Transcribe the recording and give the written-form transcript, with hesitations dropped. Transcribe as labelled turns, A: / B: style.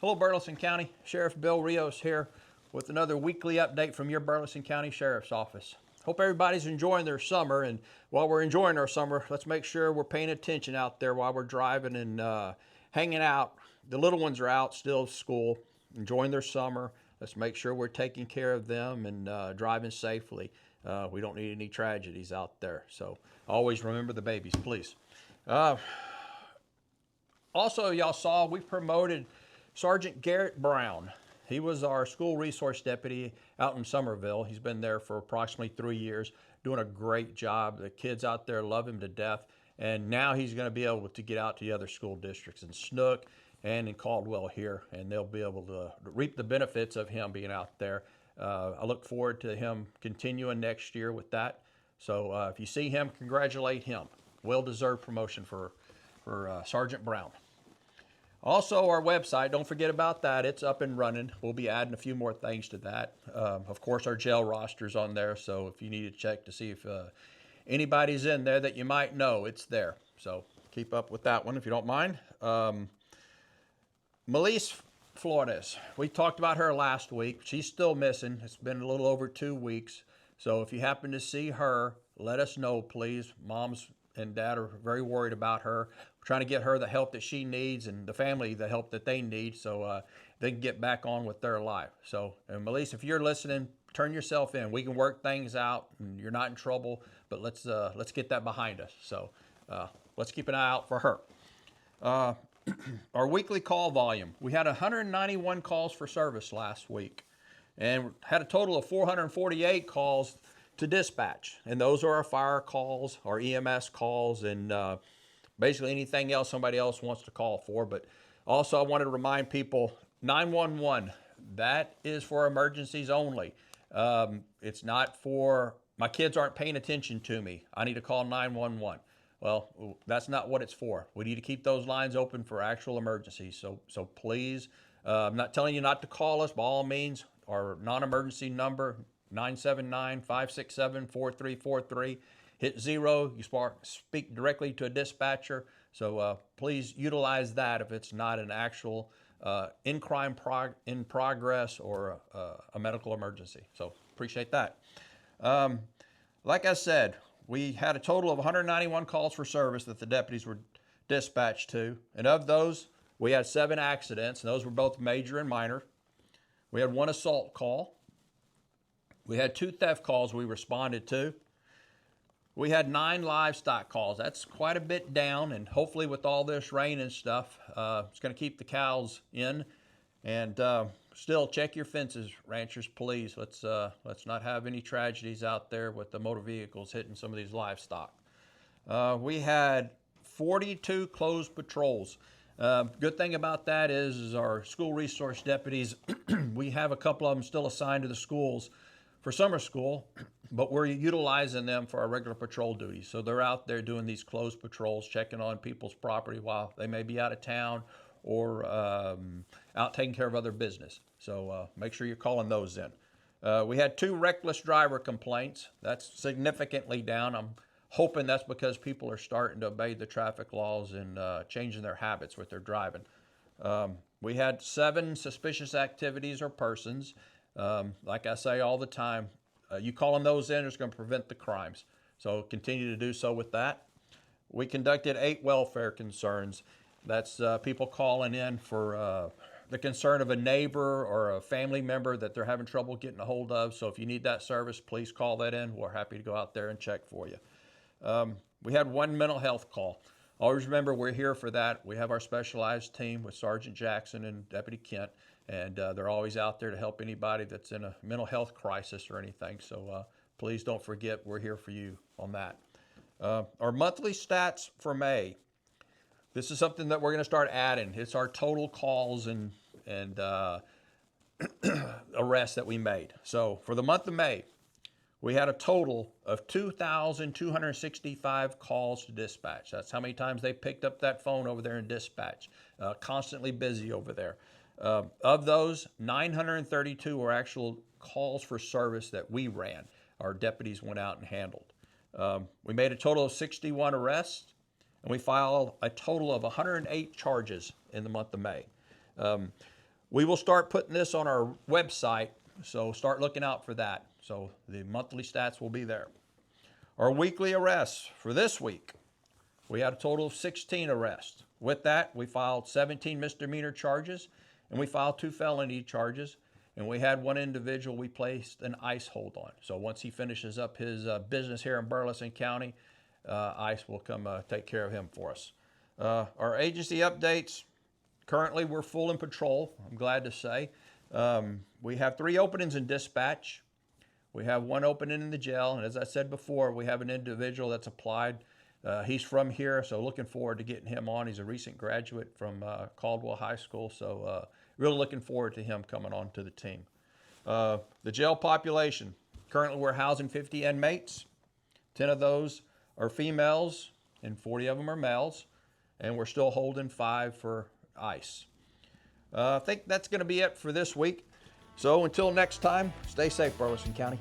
A: Hello, Burleson County. Sheriff Bill Rios here with another weekly update from your Burleson County Sheriff's Office. Hope everybody's enjoying their summer, and while we're enjoying our summer, let's make sure we're paying attention out there while we're driving and hanging out. The little ones are out still at school, enjoying their summer. Let's make sure we're taking care of them and driving safely. We don't need any tragedies out there, so always remember the babies, please. Also, y'all saw we promoted Sergeant Garrett Brown. He was our school resource deputy out in Somerville. He's been there for approximately 3 years, doing a great job. The kids out there love him to death. And now he's going to be able to get out to the other school districts in Snook and in Caldwell here, and they'll be able to reap the benefits of him being out there. I look forward to him continuing next year with that. So if you see him, congratulate him. Well-deserved promotion for Sergeant Brown. Also, our website, don't forget about that. It's up and running. We'll be adding a few more things to that. Of course, our jail roster's on there, so if you need to check to see if anybody's in there that you might know, it's there. So keep up with that one if you don't mind. Melise Flores, we talked about her last week. She's still missing. It's been a little over 2 weeks. So if you happen to see her, let us know, please. Moms and dad are very worried about her. We're trying to get her the help that she needs and the family the help that they need so they can get back on with their life. So, and Melise, if you're listening, turn yourself in. We can work things out and you're not in trouble, but let's get that behind us. So let's keep an eye out for her. Our weekly call volume. We had 191 calls for service last week and had a total of 448 calls to dispatch. And those are our fire calls, our EMS calls, and basically anything else somebody else wants to call for. But also I wanted to remind people, 911, that is for emergencies only. It's not for, my kids aren't paying attention to me, I need to call 911. Well, that's not what it's for. We need to keep those lines open for actual emergencies. So please, I'm not telling you not to call us by all means. Our non-emergency number, 979-567-4343. Hit 0, you speak directly to a dispatcher. So please utilize that if it's not an actual in progress or a medical emergency. So appreciate that. Like I said, we had a total of 191 calls for service that the deputies were dispatched to. And of those, we had 7 accidents, and those were both major and minor. We had 1 assault call. We had 2 theft calls we responded to. We had 9 livestock calls. That's quite a bit down, and hopefully with all this rain and stuff, it's going to keep the cows in. And still, check your fences, ranchers, please. Let's not have any tragedies out there with the motor vehicles hitting some of these livestock. We had 42 closed patrols. Good thing about that is our school resource deputies, we have a couple of them still assigned to the schools for summer school, but we're utilizing them for our regular patrol duties. So they're out there doing these closed patrols, checking on people's property while they may be out of town or out taking care of other business. So make sure you're calling those in. We had 2 reckless driver complaints. That's significantly down. I'm hoping that's because people are starting to obey the traffic laws and changing their habits with their driving. We had 7 suspicious activities or persons. Like I say all the time, you calling those in is going to prevent the crimes. So continue to do so with that. We conducted 8 welfare concerns. That's people calling in for the concern of a neighbor or a family member that they're having trouble getting a hold of. So if you need that service, please call that in. We're happy to go out there and check for you. We had 1 mental health call. Always remember, we're here for that. We have our specialized team with Sergeant Jackson and Deputy Kent, and they're always out there to help anybody that's in a mental health crisis or anything. So please don't forget, we're here for you on that. Our monthly stats for May. This is something that we're going to start adding. It's our total calls and arrests that we made. So for the month of May, we had a total of 2,265 calls to dispatch. That's how many times they picked up that phone over there in dispatch. Constantly busy over there. Of those, 932 were actual calls for service that we ran. Our deputies went out and handled. We made a total of 61 arrests, and we filed a total of 108 charges in the month of May. We will start putting this on our website, so start looking out for that. So the monthly stats will be there. Our weekly arrests for this week, we had a total of 16 arrests. With that, we filed 17 misdemeanor charges, and we filed 2 felony charges, and we had one individual we placed an ICE hold on. So once he finishes up his business here in Burleson County, ICE will come take care of him for us. Our agency updates, currently we're full in patrol, I'm glad to say. We have 3 openings in dispatch. We have 1 opening in the jail, and as I said before, we have an individual that's applied. He's from here, so looking forward to getting him on. He's a recent graduate from Caldwell High School, so really looking forward to him coming on to the team. The jail population, currently we're housing 50 inmates. 10 of those are females, and 40 of them are males, and we're still holding 5 for ICE. I think that's going to be it for this week. So until next time, stay safe, Burleson County.